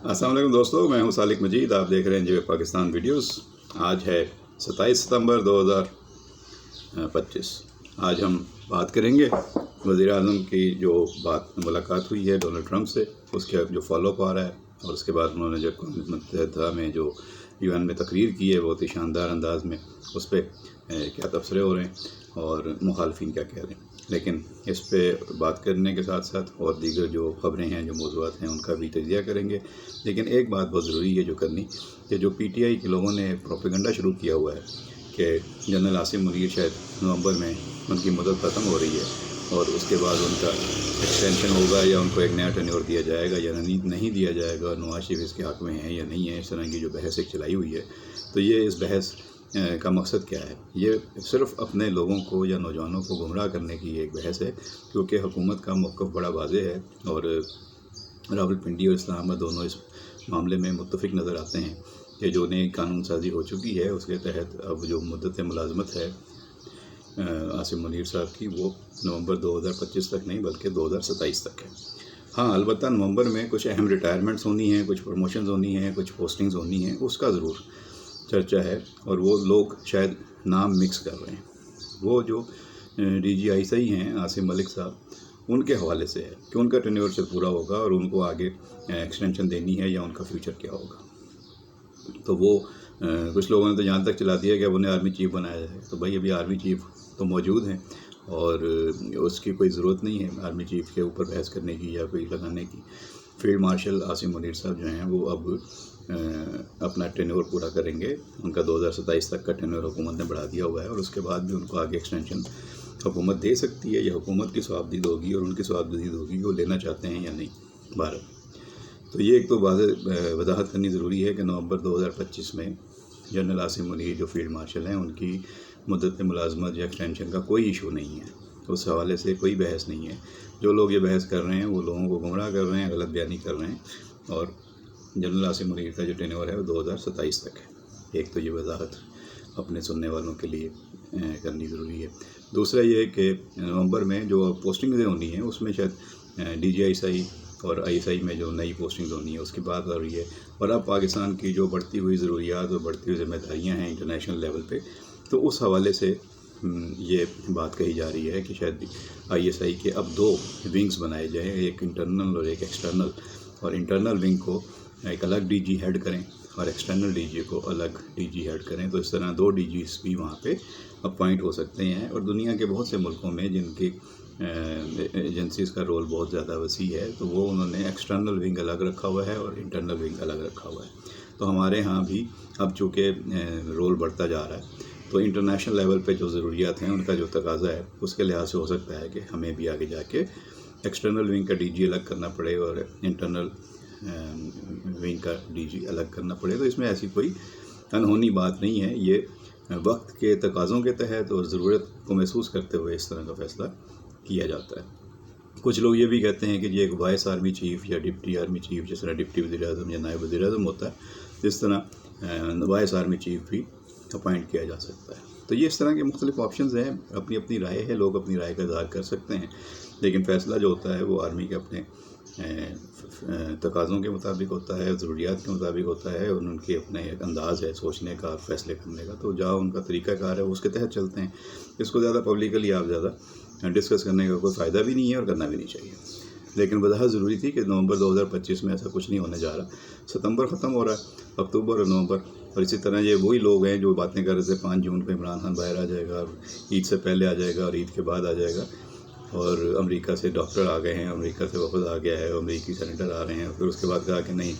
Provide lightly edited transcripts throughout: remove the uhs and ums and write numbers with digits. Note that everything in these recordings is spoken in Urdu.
السلام علیکم دوستو، میں ہوں سالک مجید، آپ دیکھ رہے ہیں جی پاکستان ویڈیوز۔ آج ہے 27 ستمبر 2025۔ آج ہم بات کریں گے وزیر اعظم کی جو ملاقات ہوئی ہے ڈونلڈ ٹرمپ سے، اس کے جو فالو اپ آ رہا ہے، اور اس کے بعد انہوں نے جو اقوام متحدہ میں جو UN میں تقریر کی ہے بہت ہی شاندار انداز میں، اس پہ کیا تبصرے ہو رہے ہیں اور مخالفین کیا کہہ رہے ہیں۔ لیکن اس پہ بات کرنے کے ساتھ ساتھ اور دیگر جو خبریں ہیں، جو موضوعات ہیں، ان کا بھی تجزیہ کریں گے۔ لیکن ایک بات بہت ضروری ہے جو کرنی، کہ جو PTI کے لوگوں نے پروپیگنڈا شروع کیا ہوا ہے کہ جنرل عاصم منیر شاید نومبر میں ان کی مدت ختم ہو رہی ہے اور اس کے بعد ان کا ایکسٹینشن ہوگا یا ان کو ایک نیا ٹینیور دیا جائے گا یا نہیں دیا جائے گا، نواز شریف اس کے حق میں ہیں یا نہیں ہے، اس طرح کی جو بحث ایک چلائی ہوئی ہے۔ تو یہ اس بحث کا مقصد کیا ہے؟ یہ صرف اپنے لوگوں کو یا نوجوانوں کو گمراہ کرنے کی ایک بحث ہے، کیونکہ حکومت کا موقف بڑا واضح ہے اور راولپنڈی اور اسلام آباد دونوں اس معاملے میں متفق نظر آتے ہیں کہ جو نئی قانون سازی ہو چکی ہے اس کے تحت اب جو مدت ملازمت ہے عاصم منیر صاحب کی، وہ نومبر 2025 تک نہیں بلکہ 2027 تک ہے۔ ہاں، البتہ نومبر میں کچھ اہم ریٹائرمنٹس ہونی ہیں، کچھ پروموشنز ہونی ہیں، کچھ پوسٹنگز ہونی ہیں، اس کا ضرور چرچا ہے، اور وہ لوگ شاید نام مکس کر رہے ہیں۔ وہ جو DGI ہیں عاصم ملک صاحب، ان کے حوالے سے ہے کہ ان کا ٹینیور سے پورا ہوگا اور ان کو آگے ایکسٹینشن دینی ہے یا ان کا فیوچر کیا ہوگا۔ تو وہ کچھ لوگوں نے تو یہاں تک چلا دیا کہ اب انہیں آرمی چیف بنایا جائے۔ تو بھائی ابھی آرمی چیف تو موجود ہیں اور اس کی کوئی ضرورت نہیں ہے آرمی چیف کے اوپر بحث کرنے کی یا کوئی لگانے کی۔ فیلڈ مارشل عاصم منیر صاحب جو ہیں وہ اب اپنا ٹینیور پورا کریں گے۔ ان کا 2027 تک کا ٹینیور حکومت نے بڑھا دیا ہوا ہے، اور اس کے بعد بھی ان کو آگے ایکسٹینشن حکومت دے سکتی ہے، یا حکومت کی صوابدید ہوگی اور ان کی صوابدید ہوگی کہ وہ لینا چاہتے ہیں یا نہیں بھارت۔ تو یہ ایک تو وضاحت کرنی ضروری ہے کہ نومبر 2025 میں جنرل عاصم منیر جو فیلڈ مارشل ہیں، ان کی مدت ملازمت یا ایکسٹینشن کا کوئی ایشو نہیں ہے، اس حوالے سے کوئی بحث نہیں ہے۔ جو لوگ یہ بحث کر رہے ہیں وہ لوگوں کو گمراہ کر رہے ہیں، غلط بیانی کر رہے ہیں، اور جنرل عاصم منیر کا جو ٹینیور ہے وہ 2027 تک ہے۔ ایک تو یہ وضاحت اپنے سننے والوں کے لیے کرنی ضروری ہے۔ دوسرا یہ کہ نومبر میں جو پوسٹنگز ہونی ہیں اس میں شاید DGI اور ISI میں جو نئی پوسٹنگز ہونی ہیں اس کی بات ہو رہی ہے، اور اب پاکستان کی جو بڑھتی ہوئی ضروریات اور بڑھتی ہوئی ذمہ داریاں ہیں انٹرنیشنل لیول پہ، تو اس حوالے سے یہ بات کہی جا رہی ہے کہ شاید ISI کے اب 2 ونگز بنائے جائیں، ایک انٹرنل اور ایک ایکسٹرنل، اور انٹرنل ونگ کو ایک الگ DG ہیڈ کریں اور ایکسٹرنل DG کو الگ DG ہیڈ کریں۔ تو اس طرح 2 DGs بھی وہاں پہ اپوائنٹ ہو سکتے ہیں، اور دنیا کے بہت سے ملکوں میں جن کی ایجنسیز کا رول بہت زیادہ وسیع ہے، تو وہ انہوں نے ایکسٹرنل ونگ الگ رکھا ہوا ہے اور انٹرنل ونگ الگ رکھا ہوا ہے۔ تو ہمارے ہاں بھی اب چونکہ رول بڑھتا جا رہا ہے، تو انٹرنیشنل لیول پہ جو ضروریات ہیں ان کا جو تقاضا ہے اس کے لحاظ سے ہو سکتا ہے کہ ہمیں بھی آگے جا کے ایکسٹرنل ونگ کا DG الگ کرنا پڑے اور انٹرنل ونگ کا DG الگ کرنا پڑے۔ تو اس میں ایسی کوئی انہونی بات نہیں ہے، یہ وقت کے تقاضوں کے تحت اور ضرورت کو محسوس کرتے ہوئے اس طرح کا فیصلہ کیا جاتا ہے۔ کچھ لوگ یہ بھی کہتے ہیں کہ یہ ایک وائس آرمی چیف یا ڈپٹی آرمی چیف، جس طرح ڈپٹی وزیر اعظم یا نائب وزیر اعظم ہوتا ہے، اس طرح وائس آرمی چیف بھی اپوائنٹ کیا جا سکتا ہے۔ تو یہ اس طرح کے مختلف آپشنز ہیں، اپنی اپنی رائے ہے، لوگ اپنی رائے کا اظہار کر سکتے ہیں، لیکن فیصلہ جو ہوتا ہے وہ آرمی کے اپنے تقاضوں کے مطابق ہوتا ہے، ضروریات کے مطابق ہوتا ہے، اور ان کے اپنے ایک انداز ہے سوچنے کا، فیصلے کرنے کا۔ تو جہاں ان کا طریقہ کار ہے اس کے تحت چلتے ہیں۔ اس کو زیادہ پبلکلی آپ زیادہ ڈسکس کرنے کا کوئی فائدہ بھی نہیں ہے اور کرنا بھی نہیں چاہیے۔ لیکن وضاحت ضروری تھی کہ نومبر 2025 میں ایسا کچھ نہیں ہونے جا رہا۔ ستمبر ختم ہو رہا ہے، اکتوبر اور نومبر، اور اسی طرح یہ وہی لوگ ہیں جو باتیں کر رہے تھے 5 جون کو عمران خان باہر آ جائے گا، اور عید سے پہلے آ جائے گا اور عید کے بعد آ جائے گا، اور امریکہ سے ڈاکٹر آ گئے ہیں، امریکہ سے وفد آ گیا ہے، امریکی سینیٹر آ رہے ہیں۔ پھر اس کے بعد کہا کہ نہیں،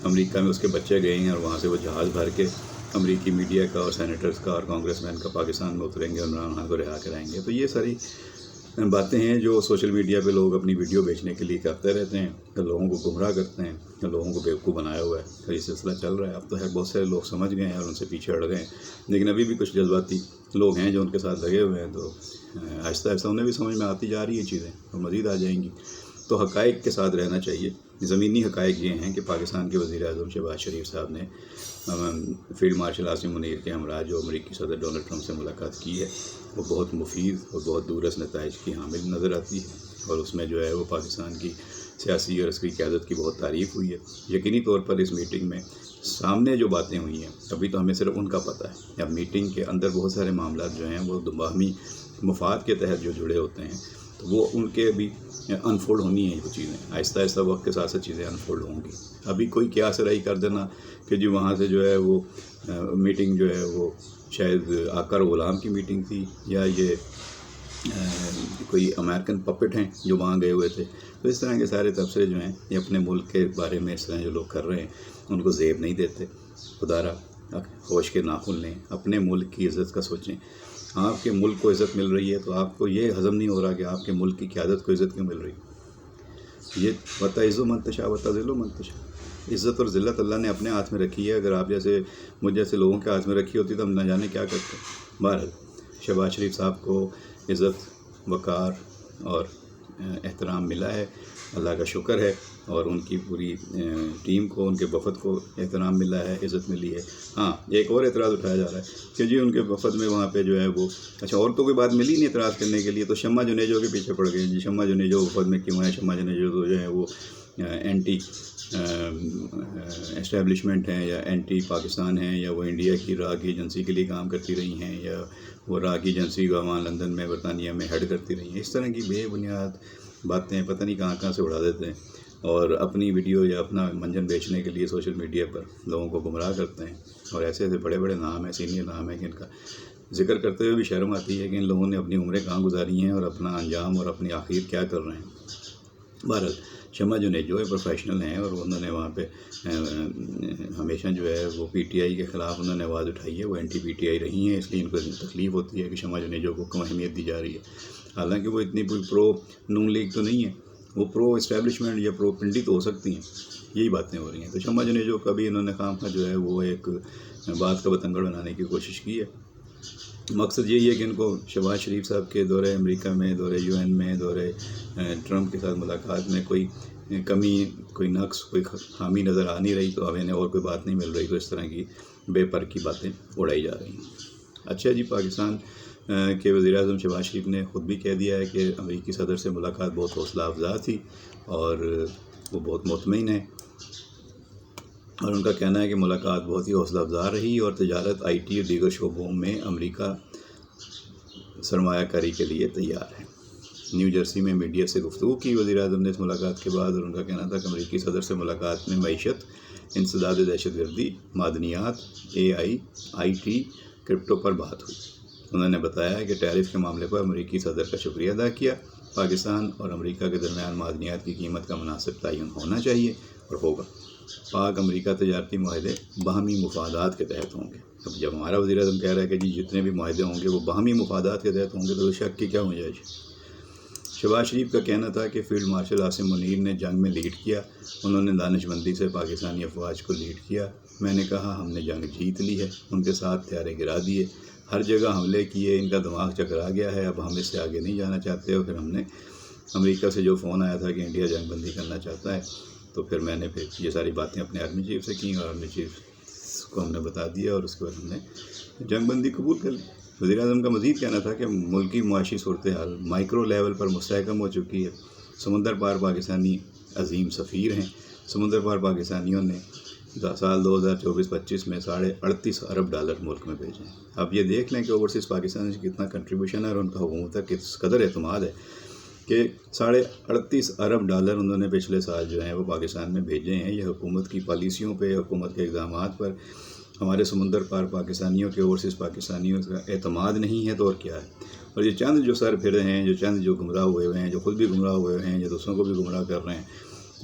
امریکہ میں اس کے بچے گئے ہیں اور وہاں سے وہ جہاز بھر کے امریکی میڈیا کا اور سینیٹرز کا اور کانگریس مین کا پاکستان میں اتریں گے، عمران خان کو رہا کرائیں گے۔ تو یہ ساری باتیں ہیں جو سوشل میڈیا پہ لوگ اپنی ویڈیو بیچنے کے لیے کرتے رہتے ہیں، تو لوگوں کو گمراہ کرتے ہیں، تو لوگوں کو بیوقوف بنایا ہوا ہے۔ تو یہ سلسلہ چل رہا ہے، اب تو ہے بہت سارے لوگ سمجھ گئے ہیں اور ان سے پیچھے ہٹ گئے ہیں، لیکن ابھی بھی کچھ جذباتی لوگ ہیں جو ان کے ساتھ لگے ہوئے ہیں۔ تو آہستہ آہستہ انہیں بھی سمجھ میں آتی جا رہی ہیں چیزیں، اور مزید آ جائیں گی۔ تو حقائق کے ساتھ رہنا چاہیے۔ زمینی حقائق یہ ہیں کہ پاکستان کے وزیر اعظم شہباز شریف صاحب نے فیلڈ مارشل عاصم منیر کے ہمراہ جو امریکی صدر ڈونلڈ ٹرمپ سے ملاقات کی ہے، وہ بہت مفید اور بہت دورس نتائج کی حامل نظر آتی ہے، اور اس میں جو ہے وہ پاکستان کی سیاسی اور اس کی قیادت کی بہت تعریف ہوئی ہے۔ یقینی طور پر اس میٹنگ میں سامنے جو باتیں ہوئی ہیں ابھی تو ہمیں صرف ان کا پتہ ہے، اب میٹنگ کے اندر بہت سارے معاملات جو ہیں وہ باہمی مفاد کے تحت جو جڑے ہوتے ہیں تو وہ ان کے ابھی انفولڈ ہونی ہیں، وہ چیزیں آہستہ آہستہ وقت کے ساتھ ساتھ چیزیں انفولڈ ہوں گی۔ ابھی کوئی کیا سرائی کر دینا کہ جی وہاں سے جو ہے وہ میٹنگ جو ہے وہ شاید آقا اور غلام کی میٹنگ تھی یا یہ کوئی امریکن پپٹ ہیں جو وہاں گئے ہوئے تھے، تو اس طرح کے سارے تبصرے جو ہیں یہ اپنے ملک کے بارے میں اس طرح جو لوگ کر رہے ہیں ان کو زیب نہیں دیتے۔ خدا را ہوش کے ناخن لیں، اپنے ملک کی عزت کا سوچیں۔ آپ کے ملک کو عزت مل رہی ہے تو آپ کو یہ ہضم نہیں ہو رہا کہ آپ کے ملک کی قیادت کو عزت کیوں مل رہی ہے۔ یہ وَتَعِزُّ مَن تَشَاءُ وَتَذِلُّ مَن تَشَاءُ، عزت اور ذلت اللہ نے اپنے ہاتھ میں رکھی ہے۔ اگر آپ جیسے مجھ جیسے لوگوں کے ہاتھ میں رکھی ہوتی تو ہم نہ جانے کیا کرتے۔ بہرحال شہباز شریف صاحب کو عزت، وقار اور احترام ملا ہے، اللہ کا شکر ہے، اور ان کی پوری ٹیم کو، ان کے وفد کو احترام ملا ہے، عزت ملی ہے۔ ہاں ایک اور اعتراض اٹھایا جا رہا ہے کہ جی ان کے وفد میں وہاں پہ جو ہے وہ اچھا اور تو کوئی بات ملی نہیں اعتراض کرنے کے لیے، تو شمع جنیجو کے پیچھے پڑ گئے۔ جی شمع جنیجو وفد میں کیوں ہے؟ شمع جنیجو تو جو ہے وہ اینٹی اسٹیبلشمنٹ ہیں یا اینٹی پاکستان ہیں، یا وہ انڈیا کی راہ کی ایجنسی کے لیے کام کرتی رہی ہیں، یا وہ راہ کی ایجنسی کو وہاں لندن میں برطانیہ میں ہیڈ کرتی رہی ہیں۔ اس طرح کی بے بنیاد باتیں پتہ نہیں کہاں سے اڑا دیتے ہیں اور اپنی ویڈیو یا اپنا منجن بیچنے کے لیے سوشل میڈیا پر لوگوں کو گمراہ کرتے ہیں، اور ایسے ایسے بڑے بڑے نام ہیں، سینئر نام ہیں کہ ان کا ذکر کرتے ہوئے بھی شرم آتی ہے کہ ان لوگوں نے اپنی عمریں کہاں گزاری ہیں اور اپنا انجام اور اپنی آخر کیا کر رہے ہیں۔ بہرحال شمع جنیجو پروفیشنل ہیں اور انہوں نے وہاں پہ ہمیشہ جو ہے وہ پی ٹی آئی کے خلاف انہوں نے آواز اٹھائی ہے، وہ اینٹی پی ٹی آئی رہی ہیں، اس لیے ان کو تکلیف ہوتی ہے کہ شمع جنیجو کو کم اہمیت دی جا رہی ہے۔ حالانکہ وہ اتنی پرو نون لیگ تو نہیں ہے، وہ پرو اسٹیبلشمنٹ یا پرو پنڈی تو ہو سکتی ہیں، یہی باتیں ہو رہی ہیں۔ تو شمع جنیجو کا بھی انہوں نے خواہ جو ہے وہ ایک بات کا بتنگڑ بنانے کی کوشش کی ہے۔ مقصد یہی ہے کہ ان کو شہباز شریف صاحب کے دورے امریکہ میں، دورے یو این میں، دورے ٹرمپ کے ساتھ ملاقات میں کوئی کمی، کوئی نقص، کوئی خامی نظر آ نہیں رہی، تو اب انہیں اور کوئی بات نہیں مل رہی، تو اس طرح کی بے پر کی باتیں اڑائی جا رہی ہیں۔ اچھا جی، پاکستان کے وزیر اعظم شہباز شریف نے خود بھی کہہ دیا ہے کہ امریکی صدر سے ملاقات بہت حوصلہ افزا تھی اور وہ بہت مطمئن ہے، اور ان کا کہنا ہے کہ ملاقات بہت ہی حوصلہ افزا رہی اور تجارت، آئی ٹی اور دیگر شعبوں میں امریکہ سرمایہ کاری کے لیے تیار ہے۔ نیو جرسی میں میڈیا سے گفتگو کی وزیر اعظم نے اس ملاقات کے بعد، اور ان کا کہنا تھا کہ امریکی صدر سے ملاقات میں معیشت، انسداد دہشت گردی، معدنیات، آئی ٹی، کرپٹو پر بات ہوئی۔ انہوں نے بتایا کہ ٹیرف کے معاملے پر امریکی صدر کا شکریہ ادا کیا۔ پاکستان اور امریکہ کے درمیان معدنیات کی قیمت کا مناسب تعین ہونا چاہیے اور ہوگا۔ پاک امریکہ تجارتی معاہدے باہمی مفادات کے تحت ہوں گے۔ اب جب ہمارا وزیر اعظم کہہ رہا ہے کہ جی جتنے بھی معاہدے ہوں گے وہ باہمی مفادات کے تحت ہوں گے، تو شک کی کیا گنجائش؟ شہباز شریف کا کہنا تھا کہ فیلڈ مارشل عاصم منیر نے جنگ میں لیڈ کیا، انہوں نے دانش مندی سے پاکستانی افواج کو لیڈ کیا۔ میں نے کہا ہم نے جنگ جیت لی ہے، ان کے ساتھ ہتھیاریں گرا دیے، ہر جگہ حملے کیے، ان کا دماغ چکرا گیا ہے، اب ہم اس سے آگے نہیں جانا چاہتے۔ اور پھر ہم نے امریکہ سے جو فون آیا تھا کہ انڈیا جنگ بندی کرنا چاہتا ہے، تو پھر میں نے یہ ساری باتیں اپنے آرمی چیف سے کیں اور آرمی چیف کو ہم نے بتا دیا، اور اس کے بعد ہم نے جنگ بندی قبول کر لی۔ وزیر اعظم کا مزید کہنا تھا کہ ملکی معاشی صورتحال مائکرو لیول پر مستحکم ہو چکی ہے۔ سمندر پار پاکستانی عظیم سفیر ہیں۔ سمندر پار پاکستانیوں نے سال 2024-25 میں $38.5 ارب ملک میں بھیجے ہیں۔ اب یہ دیکھ لیں کہ اوورسیز پاکستان سے کتنا کنٹریبیوشن ہے اور ان کا حکومت کا کس قدر اعتماد ہے کہ $38.5 ارب انہوں نے پچھلے سال جو ہیں وہ پاکستان میں بھیجے ہیں۔ یہ حکومت کی پالیسیوں پہ، حکومت کے اقدامات پر ہمارے سمندر پار پاکستانیوں کے، اوورسیز پاکستانیوں کا اعتماد نہیں ہے تو اور کیا ہے؟ اور یہ چند جو سر پھرے ہیں، جو چند جو گمراہ ہوئے ہوئے ہیں، جو خود بھی گمراہ ہوئے ہوئے ہیں، جو دوسروں کو بھی گمراہ کر رہے ہیں،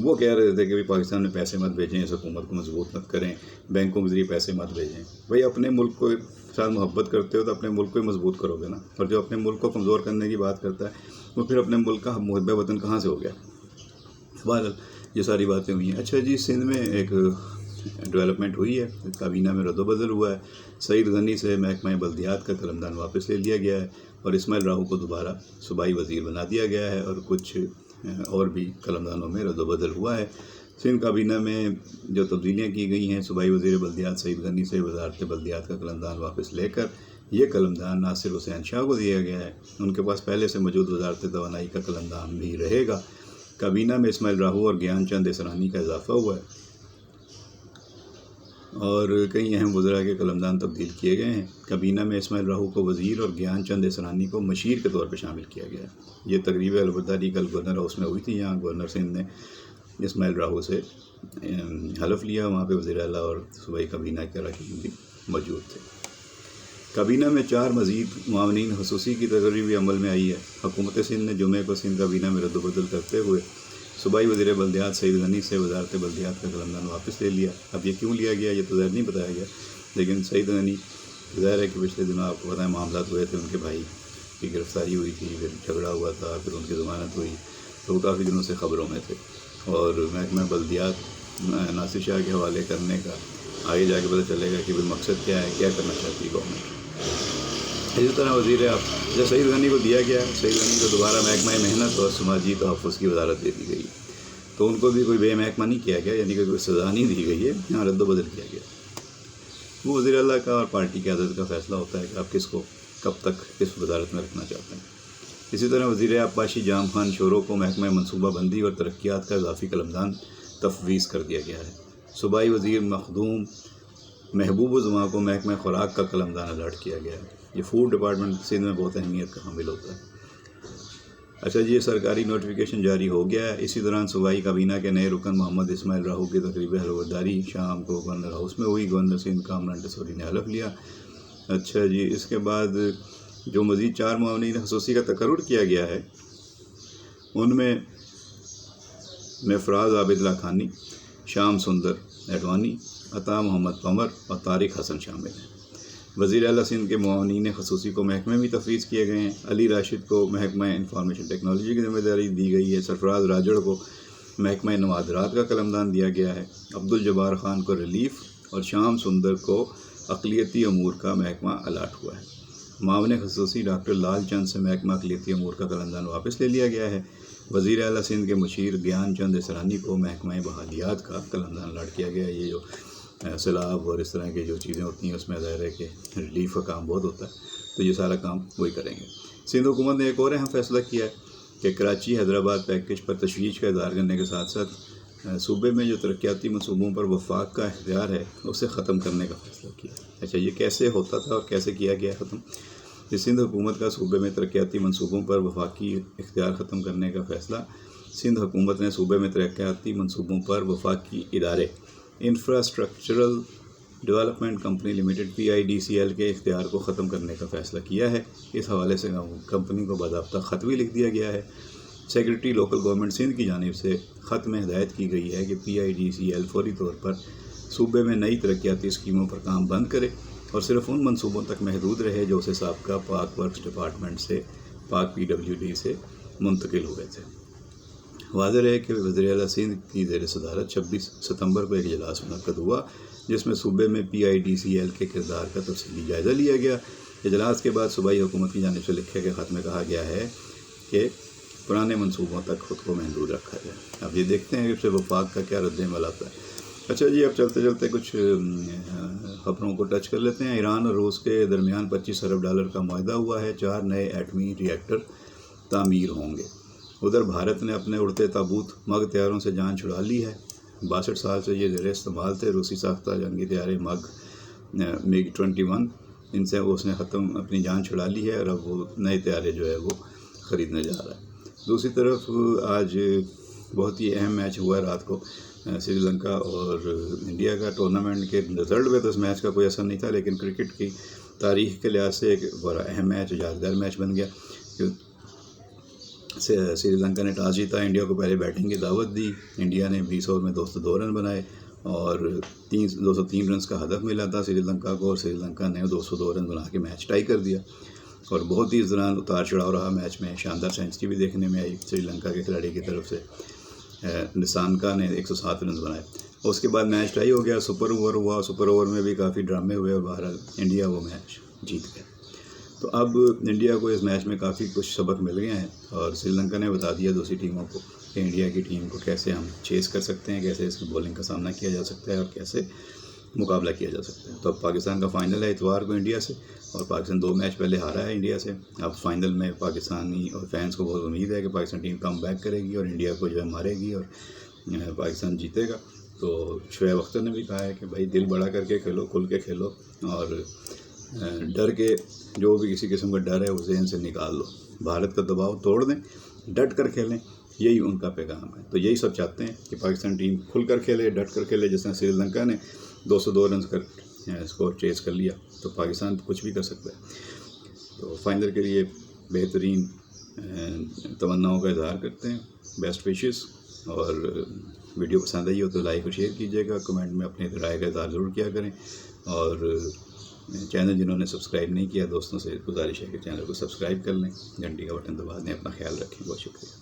وہ کہہ رہے تھے کہ بھی پاکستان میں پیسے مت بھیجیں، اس حکومت کو مضبوط مت کریں، بینکوں کے ذریعے پیسے مت بھیجیں۔ بھائی اپنے ملک کو ساتھ محبت کرتے ہو تو اپنے ملک کو ہی مضبوط کرو گے نا، اور جو اپنے ملک کو کمزور کرنے کی بات کرتا ہے وہ پھر اپنے ملک کا محب وطن کہاں سے ہو گیا؟ بہرحال یہ ساری باتیں ہوئی ہیں۔ اچھا جی، سندھ میں ایک ڈیولپمنٹ ہوئی ہے، کابینہ میں رد و بدل ہوا ہے۔ سعید غنی سے محکمہ بلدیات کا قلمدان واپس لے لیا گیا ہے اور اسماعیل راہو کو دوبارہ صوبائی وزیر بنا دیا گیا ہے، اور کچھ اور بھی قلمدانوں میں رد و بدل ہوا ہے۔ سندھ کابینہ میں جو تبدیلیاں کی گئی ہیں، صوبائی وزیر بلدیات سعید غنی سے وزارت بلدیات کا قلمدان واپس لے کر یہ قلمدان ناصر حسین شاہ کو دیا گیا ہے۔ ان کے پاس پہلے سے موجود وزارت توانائی کا قلمدان بھی رہے گا۔ کابینہ میں اسماعیل راہو اور گیان چند اسرانی کا اضافہ ہوا ہے اور کئی اہم وزراء کے قلمدان تبدیل کیے گئے ہیں۔ کابینہ میں اسماعیل راہو کو وزیر اور گیان چند اسرانی کو مشیر کے طور پر شامل کیا گیا ہے۔ یہ تقریب علوبرداری کل گورنر ہاؤس میں ہوئی تھی، یہاں گورنر سندھ نے اسماعیل راہو سے حلف لیا، وہاں پہ وزیر اعلیٰ اور صوبائی کابینہ کے اراکین بھی موجود تھے۔ کابینہ میں 4 مزید معاونین خصوصی کی تقرری بھی عمل میں آئی ہے۔ حکومت سندھ نے جمعے کو سندھ کابینہ میں رد و بدل کرتے ہوئے صوبائی وزیر بلدیات سعید غنی سے وزارت بلدیات کا قلمدان واپس لے لیا۔ اب یہ کیوں لیا گیا یہ تو ظاہر نہیں بتایا گیا، لیکن سعید غنی ظاہر ہے کہ پچھلے دنوں آپ کو پتہ ہے معاملات ہوئے تھے، ان کے بھائی کی گرفتاری ہوئی تھی، پھر جھگڑا ہوا تھا، پھر ان کی ضمانت ہوئی، تو وہ کافی دنوں سے خبروں میں تھے، اور محکمہ بلدیات ناصر شاہ کے حوالے کرنے کا آگے جا کے پتہ چلے گا کہ بھئی مقصد کیا ہے، کیا کرنا چاہتی ہے گورنمنٹ۔ اسی طرح وزیر جب سعید غنی کو دیا گیا، سعید غنی کو دوبارہ محکمہ محنت اور سماجی تحفظ کی وزارت دے دی گئی، تو ان کو بھی کوئی بے محکمہ نہیں کیا گیا، یعنی کہ کوئی سزا نہیں دی گئی ہے، یہاں رد و بدل کیا گیا۔ وہ وزیر اعلیٰ کا اور پارٹی کی قیادت کا فیصلہ ہوتا ہے کہ آپ کس کو کب تک کس وزارت میں رکھنا چاہتے ہیں۔ اسی طرح وزیر آبپاشی جام خان شورو کو محکمہ منصوبہ بندی اور ترقیات کا اضافی قلمدان تفویض کر دیا گیا ہے۔ صوبائی وزیر مخدوم محبوب الزماں کو محکمہ خوراک کا قلمدان الاٹ کیا گیا ہے۔ یہ فوڈ ڈپارٹمنٹ سندھ میں بہت اہمیت کا حامل ہوتا ہے۔ اچھا جی، یہ سرکاری نوٹیفیکیشن جاری ہو گیا ہے۔ اسی دوران صوبائی کابینہ کے نئے رکن محمد اسماعیل راہو کی تقریب حلورداری شام کو گورنر ہاؤس میں ہوئی۔ گورنر سندھ کامران ٹسوری نے حلف لیا۔ اچھا جی، اس کے بعد جو مزید 4 معاونین خصوصی کا تقرر کیا گیا ہے، ان میں مفراز عابد لاکھانی، شام سندر اڈوانی، عطا محمد قمر اور طارق حسن شامل ہیں۔ وزیر اعلیٰ سندھ کے معاونین خصوصی کو محکمے بھی تفویض کیے گئے ہیں۔ علی راشد کو محکمہ انفارمیشن ٹیکنالوجی کی ذمہ داری دی گئی ہے۔ سرفراز راجڑ کو محکمہ نوادرات کا قلمدان دیا گیا ہے۔ عبدالجبار خان کو ریلیف اور شام سندر کو اقلیتی امور کا محکمہ الاٹ ہوا ہے۔ معاون خصوصی ڈاکٹر لال چند سے محکمہ اقلیتی امور کا قلمدان واپس لے لیا گیا ہے۔ وزیر اعلیٰ سندھ کے مشیر گیان چند اسرانی کو محکمہ بحالیات کا قلمدان الاٹ کیا گیا ہے۔ یہ جو سیلاب اور اس طرح کی جو چیزیں ہوتی ہیں اس میں ظاہر ہے کہ ریلیف کا کام بہت ہوتا ہے، تو یہ سارا کام وہی کریں گے۔ سندھ حکومت نے ایک اور اہم فیصلہ کیا ہے کہ کراچی حیدرآباد پیکیج پر تشویش کا اظہار کرنے کے ساتھ ساتھ صوبے میں جو ترقیاتی منصوبوں پر وفاق کا اختیار ہے اسے ختم کرنے کا فیصلہ کیا۔ اچھا، یہ کیسے ہوتا تھا اور کیسے کیا گیا ختم؟ یہ سندھ حکومت کا صوبے میں ترقیاتی منصوبوں پر وفاقی اختیار ختم کرنے کا فیصلہ سندھ حکومت نے صوبے میں ترقیاتی منصوبوں پر وفاقی ادارے infrastructural development company limited PIDCL کے اختیار کو ختم کرنے کا فیصلہ کیا ہے۔ اس حوالے سے کمپنی کو باضابطہ خط بھی لکھ دیا گیا ہے۔ سیکرٹری لوکل گورنمنٹ سندھ کی جانب سے خط میں ہدایت کی گئی ہے کہ PIDCL فوری طور پر صوبے میں نئی ترقیاتی اسکیموں پر کام بند کرے اور صرف ان منصوبوں تک محدود رہے جو اسے سابقہ پاک ورکس ڈپارٹمنٹ سے پاک PWD سے منتقل ہوئے تھے۔ واضح رہے کہ وزیر اعلیٰ سندھ کی زیر صدارت 26 ستمبر کو ایک اجلاس منعقد ہوا جس میں صوبے میں PIDCL کے کردار کا تفصیلی جائزہ لیا گیا۔ اجلاس کے بعد صوبائی حکومت کی جانب سے لکھے گئے خط میں کہا گیا ہے کہ پرانے منصوبوں تک خود کو محدود رکھا جائے۔ اب یہ دیکھتے ہیں کہ اس سے وفاق کا کیا رد عمل آتا ہے۔ اچھا جی، اب چلتے چلتے کچھ خبروں کو ٹچ کر لیتے ہیں۔ ایران اور روس کے درمیان $25 ارب کا معاہدہ ہوا ہے۔ 4 نئے ایٹمی ری ایکٹر تعمیر ہوں گے۔ ادھر بھارت نے اپنے اڑتے تابوت مگ طیاروں سے جان چھڑا لی ہے۔ 62 سال سے یہ زیر استعمال تھے۔ روسی ساختہ جنگی طیارے MiG 21 ان سے اس نے اپنی جان چھڑا لی ہے اور اب وہ نئے طیارے جو ہے وہ خریدنے جا رہا ہے۔ دوسری طرف آج بہت ہی اہم میچ ہوا ہے رات کو سری لنکا اور انڈیا کا۔ ٹورنامنٹ کے رزلٹ میں تو اس میچ کا کوئی اثر نہیں تھا، لیکن کرکٹ کی تاریخ کے لحاظ سے ایک بڑا اہم میچ، یادگار میچ بن گیا۔ سری لنکا نے ٹاس جیتا، انڈیا کو پہلے بیٹنگ کی دعوت دی۔ انڈیا نے 20 اوور میں 202 رن بنائے اور 203 رنز کا ہدف ملا تھا سری لنکا کو، اور سری لنکا نے 202 رن بنا کے میچ ٹائی کر دیا۔ اور بہت ہی اس دوران اتار چڑھاؤ رہا میچ میں۔ شاندار سینچری بھی دیکھنے میں آئی سری لنکا کے کھلاڑی کی طرف سے۔ نسانکا نے 107 رنز بنائے۔ اور اس کے بعد میچ ٹائی ہو گیا، سپر اوور ہوا۔ سپر اوور میں بھی کافی ڈرامے ہوئے اور بہرحال انڈیا وہ میچ جیت گیا۔ تو اب انڈیا کو اس میچ میں کافی کچھ سبق مل گئے ہیں، اور سری لنکا نے بتا دیا دوسری ٹیموں کو کہ انڈیا کی ٹیم کو کیسے ہم چیز کر سکتے ہیں، کیسے اس کی بولنگ کا سامنا کیا جا سکتا ہے اور کیسے مقابلہ کیا جا سکتا ہے۔ تو اب پاکستان کا فائنل ہے اتوار کو انڈیا سے، اور پاکستان 2 میچ پہلے ہارا ہے انڈیا سے۔ اب فائنل میں پاکستانی اور فینس کو بہت امید ہے کہ پاکستان ٹیم کم بیک کرے گی اور انڈیا کو جو ہے مارے گی اور پاکستان جیتے گا۔ تو شعیب اختر نے بھی کہا ہے کہ بھائی دل بڑا کر کے کھیلو، کھل کے کھیلو، اور ڈر کے جو بھی کسی قسم کا ڈر ہے وہ ذہن سے نکال لو، بھارت کا دباؤ توڑ دیں، ڈٹ کر کھیلیں، یہی ان کا پیغام ہے۔ تو یہی سب چاہتے ہیں کہ پاکستان ٹیم کھل کر کھیلے، ڈٹ کر کھیلے۔ جس طرح سری لنکا نے 202 رنز کا اسکور چیز کر لیا، تو پاکستان کچھ بھی کر سکتا ہے۔ تو فائنل کے لیے بہترین تمناؤں کا اظہار کرتے ہیں، بیسٹ وشز، اور ویڈیو پسند آئی ہو تو لائک اور شیئر کیجیے گا، کمنٹ میں اپنے رائے کا اظہار ضرور کیا کریں، اور چینل جنہوں نے سبسکرائب نہیں کیا دوستوں سے گزارش ہے کہ چینل کو سبسکرائب کر لیں، گھنٹی کا بٹن دبا دیں۔ اپنا خیال رکھیں، بہت شکریہ۔